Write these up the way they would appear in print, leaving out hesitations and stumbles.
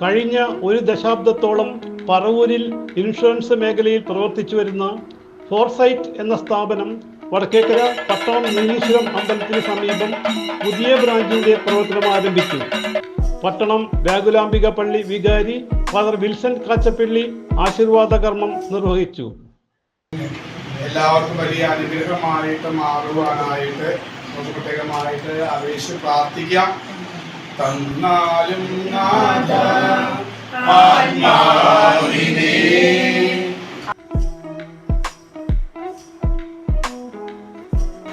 കഴിഞ്ഞ ഒരു ദശാബ്ദത്തോളം പറവൂരിൽ ഇൻഷുറൻസ് മേഖലയിൽ പ്രവർത്തിച്ചു വരുന്ന ഫോർസൈറ്റ് എന്ന സ്ഥാപനം വടക്കേക്കര പട്ടണം നീലീശ്വരം അമ്പലത്തിന് സമീപം പുതിയ ബ്രാഞ്ചിന്റെ പ്രവർത്തനം ആരംഭിച്ചു. പട്ടണം വ്യാകുലാംബിക പള്ളി വികാരി ഫാദർ വിൽസൺ കാച്ചപ്പള്ളി ആശീർവാദ കർമ്മം നിർവഹിച്ചു. എല്ലാവർക്കും വലിയ അനുഗ്രഹമായിട്ട് മാറുവാനായിട്ട് നമുക്ക് പ്രത്യേകമായിട്ട് അപേക്ഷിച്ച് പ്രാർത്ഥിക്കാം. തന്നാലും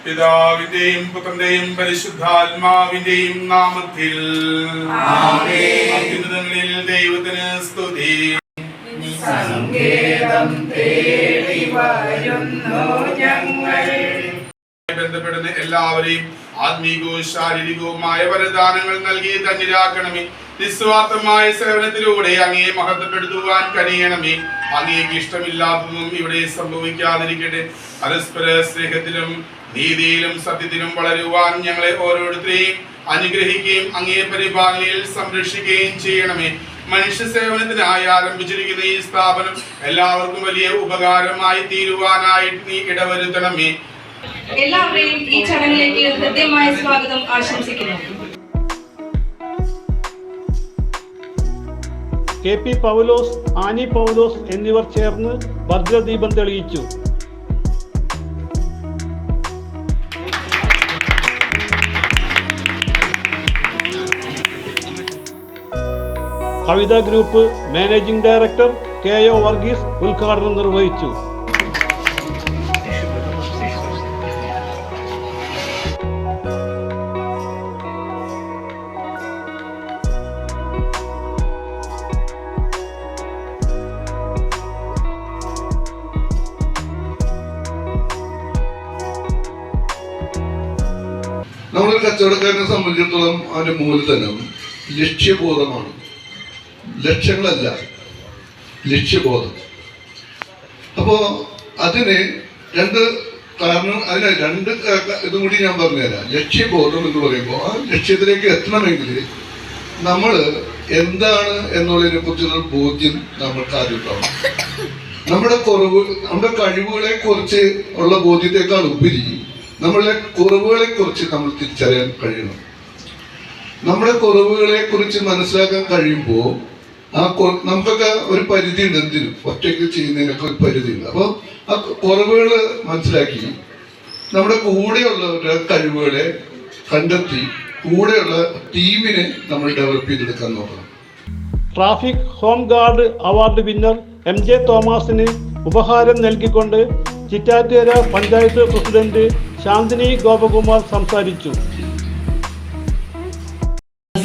പിതാവിന്റെയും പുത്രന്റെയും പരിശുദ്ധാത്മാവിന്റെയും നാമത്തിൽ അത്യുന്നതങ്ങളിൽ ദൈവത്തിന് സ്തുതി. ബന്ധപ്പെടുന്ന എല്ലാവരെയും ആത്മീകവും ശാരീരികവുമായ വരദാനങ്ങൾ നൽകി ധന്യരാക്കണമേ. നിസ്വാർത്ഥമായ സേവനത്തിലൂടെ അങ്ങയെ മഹത്വപ്പെടുത്തുവാൻ കഴിയണമേ. അങ്ങേക്ക് ഇഷ്ടമില്ലാത്തതും ഇവിടെ സംഭവിക്കാതിരിക്കട്ടെ. പരസ്പര സ്നേഹത്തിലും നീതിയിലും സത്യത്തിലും വളരുവാൻ ഞങ്ങളെ ഓരോരുത്തരെയും അനുഗ്രഹിക്കുകയും അങ്ങയെ പരിപാലനയിൽ സംരക്ഷിക്കുകയും ചെയ്യണമേ. മനുഷ്യ സേവനത്തിനായി ആരംഭിച്ചിരിക്കുന്ന ഈ സ്ഥാപനം എല്ലാവർക്കും വലിയ ഉപകാരമായി തീരുവാനായിട്ട് നീ ഇടവരുത്തണമേ. എല്ലാവരെയും ഈ ചടങ്ങിലേക്ക് ഹൃദ്യമായ സ്വാഗതം ആശംസിക്കുന്നു. കെ പി പൗലോസ്, ആനി പൗലോസ് എന്നിവർ ചേർന്ന് ഭദ്രദീപം തെളിയിച്ചു. Kavitha group managing director K O Varghese ഉദ്ഘാടനം നിർവഹിച്ചു. നമ്മളൊരു കച്ചവടക്കാരനെ സംബന്ധിച്ചിടത്തോളം അവന്റെ മൂലധനം ലക്ഷ്യബോധമാണ്, ലക്ഷ്യങ്ങളല്ല, ലക്ഷ്യബോധം. അപ്പോ അതിന് രണ്ട് ഇതും കൂടി ഞാൻ പറഞ്ഞുതരാം. ലക്ഷ്യബോധം എന്ന് പറയുമ്പോൾ ആ ലക്ഷ്യത്തിലേക്ക് എത്തണമെങ്കിൽ നമ്മൾ എന്താണ് എന്നുള്ളതിനെ കുറിച്ചുള്ള ബോധ്യം നമ്മൾക്ക് ആദ്യം ഉണ്ടാവും. നമ്മുടെ കഴിവുകളെ കുറിച്ച് ഉള്ള ബോധ്യത്തെക്കാൾ ഉപരി നമ്മളുടെ കുറവുകളെ കുറിച്ച് നമ്മൾ തിരിച്ചറിയാൻ കഴിയണം. നമ്മുടെ കുറവുകളെ കുറിച്ച് മനസ്സിലാക്കാൻ കഴിയുമ്പോൾ നമുക്കൊക്കെ ഒരു പരിധിയുണ്ട്. എന്തിനും ഒറ്റയ്ക്ക് ചെയ്യുന്നതിനൊക്കെ ഒരു പരിധിയുണ്ട്. അപ്പോൾ ആ കുറവുകൾ മനസ്സിലാക്കി നമ്മുടെ കൂടെയുള്ളവരുടെ കഴിവുകളെ കണ്ടെത്തി കൂടെയുള്ള ടീമിനെ നമ്മൾ ഡെവലപ്പ് ചെയ്തെടുക്കാൻ നോക്കണം. Traffic home guard award winner M J തോമസിന് ഉപഹാരം നൽകിക്കൊണ്ട് ചിറ്റാറ്റുകര പഞ്ചായത്ത് പ്രസിഡന്റ് ശാന്തിനി ഗോപകുമാർ സംസാരിച്ചു.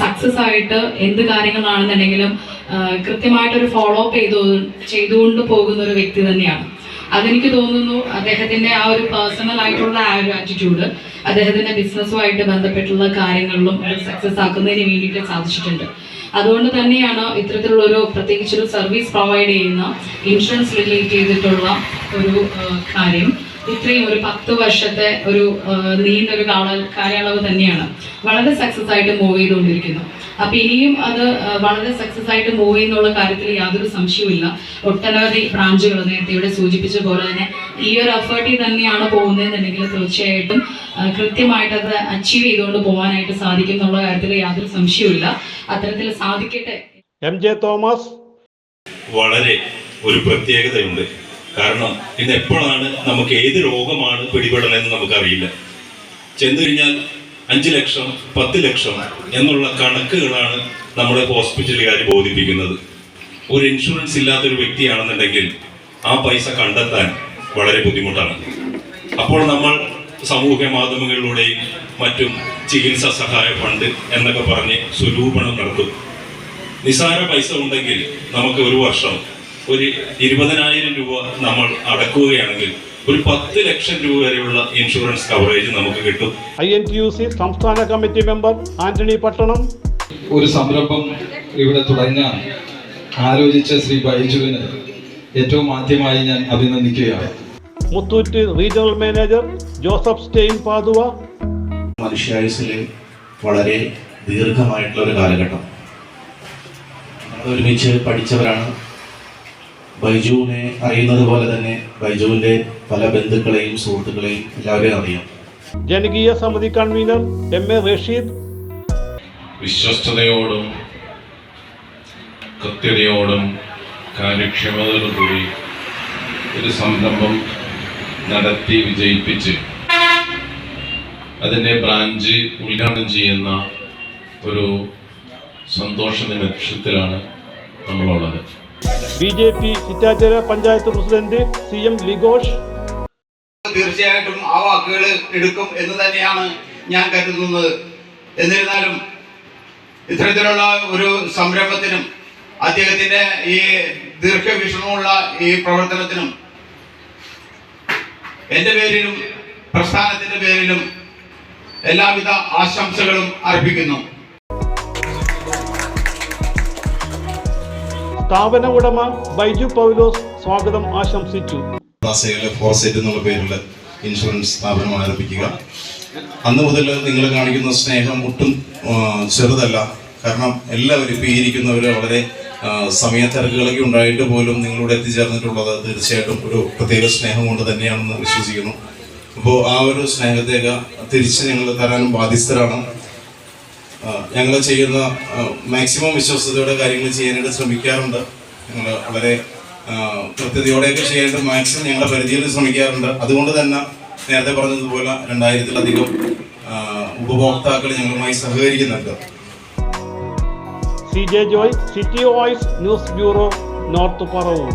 സക്സസ് ആയിട്ട് എന്ത് കാര്യങ്ങളാണെന്നുണ്ടെങ്കിലും കൃത്യമായിട്ടൊരു ഫോളോ അപ്പ് ചെയ്തുകൊണ്ട് പോകുന്ന ഒരു വ്യക്തി തന്നെയാണ്. അതെനിക്ക് തോന്നുന്നു അദ്ദേഹത്തിന്റെ ആ ഒരു പേഴ്സണൽ ആയിട്ടുള്ള ആ ഒരു ആറ്റിറ്റ്യൂഡ് അദ്ദേഹത്തിന്റെ ബിസിനസ്സുമായിട്ട് ബന്ധപ്പെട്ടുള്ള കാര്യങ്ങളിലും സക്സസ് ആക്കുന്നതിന് വേണ്ടിയിട്ട് സാധിച്ചിട്ടുണ്ട്. അതുകൊണ്ട് തന്നെയാണ് ഇത്തരത്തിലുള്ളൊരു പ്രത്യേകിച്ചൊരു സർവീസ് പ്രൊവൈഡ് ചെയ്യുന്ന ഇൻഷുറൻസ് റിലേറ്റ് ചെയ്തിട്ടുള്ള ഒരു കാര്യം ഇത്രയും ഒരു 10 വർഷത്തെ ഒരു നീണ്ടൊരു കാലയളവ് തന്നെയാണ് വളരെ സക്സസ് ആയിട്ട് മൂവ് ചെയ്തുകൊണ്ടിരിക്കുന്നു. അപ്പൊ ഇനിയും അത് വളരെ സക്സസ് ആയിട്ട് മൂവ് ചെയ്യുന്നുള്ള കാര്യത്തിൽ യാതൊരു സംശയവുമില്ല. ഒട്ടനവധി ബ്രാഞ്ചുകൾ നേരത്തെ ഇവിടെ സൂചിപ്പിച്ച പോലെ തന്നെ ഈ ഒരു എഫേർട്ടിൽ തന്നെയാണ് പോകുന്നതെന്നുണ്ടെങ്കിൽ തീർച്ചയായിട്ടും കൃത്യമായിട്ട് അത് അച്ചീവ് ചെയ്തുകൊണ്ട് പോകാനായിട്ട് സാധിക്കും എന്നുള്ള കാര്യത്തിൽ യാതൊരു സംശയവുമില്ല. അത്തരത്തിൽ സാധിക്കട്ടെ. എം ജെ തോമസ് വളരെ ഒരു പ്രത്യേകതയുണ്ട്. കാരണം ഇന്ന് എപ്പോഴാണ് നമുക്ക് ഏത് രോഗമാണ് പിടിപെടണമെന്ന് നമുക്കറിയില്ല. ചെന്നു കഴിഞ്ഞാൽ 5 ലക്ഷം 10 ലക്ഷം എന്നുള്ള കണക്കുകളാണ് നമ്മുടെ ഹോസ്പിറ്റലുകാർ ബോധിപ്പിക്കുന്നത്. ഒരു ഇൻഷുറൻസ് ഇല്ലാത്തൊരു വ്യക്തിയാണെന്നുണ്ടെങ്കിൽ ആ പൈസ കണ്ടെത്താൻ വളരെ ബുദ്ധിമുട്ടാണ്. അപ്പോൾ നമ്മൾ സമൂഹ മാധ്യമങ്ങളിലൂടെയും മറ്റും ചികിത്സാ സഹായ ഫണ്ട് എന്നൊക്കെ പറഞ്ഞ് സ്വരൂപണം നടത്തും. നിസാര പൈസ ഉണ്ടെങ്കിൽ നമുക്ക് ഒരു വർഷം ഒരു 20,000 രൂപ നമ്മൾ അടക്കുകയാണെങ്കിൽ ഒരു 10 ലക്ഷം രൂപ വരെയുള്ള ഇൻഷുറൻസ് കവറേജ് നമുക്ക് കിട്ടും. INTUC സംസ്ഥാന കമ്മിറ്റി മെമ്പർ ആന്റണി പട്ടണം ഒരു സംരംഭം ഇവിടെ തുടങ്ങാൻ ആലോചിച്ച ശ്രീ ബൈജുവിന് ഏറ്റവും ആദ്യമായി ഞാൻ അഭിനന്ദിക്കുകയാണ്. മുത്തൂറ്റ് റീജിയണൽ മാനേജർ ജോസഫ് സ്റ്റെയിൻ പാതുവ മനുഷ്യായുസ്സിൽ വളരെ ദീർഘമായിട്ടുള്ള ഒരു കാലഘട്ടം. ഒരുമിച്ച് പഠിച്ചവരാണ്. ബൈജുവിനെ അറിയുന്നത് പോലെ തന്നെ ബൈജുവിൻ്റെ പല ബന്ധുക്കളെയും സുഹൃത്തുക്കളെയും എല്ലാവരെയും അറിയാം. ജനകീയ സമിതി കൺവീനർ MA റഷീദ് വിശ്വസ്തയോടും കൃത്യതയോടും കാര്യക്ഷമതയോടും കൂടി ഒരു സംരംഭം നടത്തി വിജയിപ്പിച്ച് അതിൻ്റെ ബ്രാഞ്ച് ഉദ്ഘാടനം ചെയ്യുന്ന ഒരു സന്തോഷ നിമിഷത്തിലാണ് നമ്മളുള്ളത്. BJP ചിറ്റാറ്റര panchayat president CM Ligosh തീർച്ചയായിട്ടും ആ വാക്കുകൾ എടുക്കും എന്ന് തന്നെയാണ് ഞാൻ കരുതുന്നത്. എന്നിരുന്നാലും ഇത്തരത്തിലുള്ള ഒരു സംരംഭത്തിനും അദ്ദേഹത്തിന്റെ ഈ ദീർഘവീക്ഷണമുള്ള ഈ പ്രവർത്തനത്തിനും എൻ്റെ പേരിലും പ്രസ്ഥാനത്തിന്റെ പേരിലും എല്ലാവിധ ആശംസകളും അർപ്പിക്കുന്നു. സ്ഥാപന ഉടമ ബൈജു പൗലോസ് സ്വാഗതം ആശംസിച്ചു. ഫോർസൈറ്റ് എന്നുള്ള പേരിൽ ഇൻഷുറൻസ് സ്ഥാപനം ആരംഭിക്കുക. അന്ന് മുതൽ നിങ്ങൾ കാണിക്കുന്ന സ്നേഹം ഒട്ടും ചെറുതല്ല. കാരണം എല്ലാവരും ഇപ്പോൾ ഇരിക്കുന്നവർ വളരെ സമയത്തിരക്കുകളൊക്കെ ഉണ്ടായിട്ട് പോലും നിങ്ങളിവിടെ എത്തിച്ചേർന്നിട്ടുള്ളത് തീർച്ചയായിട്ടും ഒരു പ്രത്യേക സ്നേഹം കൊണ്ട് തന്നെയാണെന്ന് വിശ്വസിക്കുന്നു. അപ്പോൾ ആ ഒരു സ്നേഹത്തേക്ക് തിരിച്ച് ഞങ്ങൾ തരാനും ബാധ്യസ്ഥരാണ്. ഞങ്ങൾ ചെയ്യുന്ന മാക്സിമം വിശ്വസ്തയോടെ കാര്യങ്ങൾ ചെയ്യാനായിട്ട് ശ്രമിക്കാറുണ്ട്. ഞങ്ങൾ വളരെ കൃത്യതയോടെയൊക്കെ ചെയ്യാനായിട്ട് മാക്സിമം ഞങ്ങളുടെ പരിധിയിൽ ശ്രമിക്കാറുണ്ട്. അതുകൊണ്ട് തന്നെ നേരത്തെ പറഞ്ഞതുപോലെ 2000-ലധികം ഉപഭോക്താക്കൾ ഞങ്ങളുമായി സഹകരിക്കുന്നുണ്ട്. CJ Joy, city voice news bureau, north Paravur.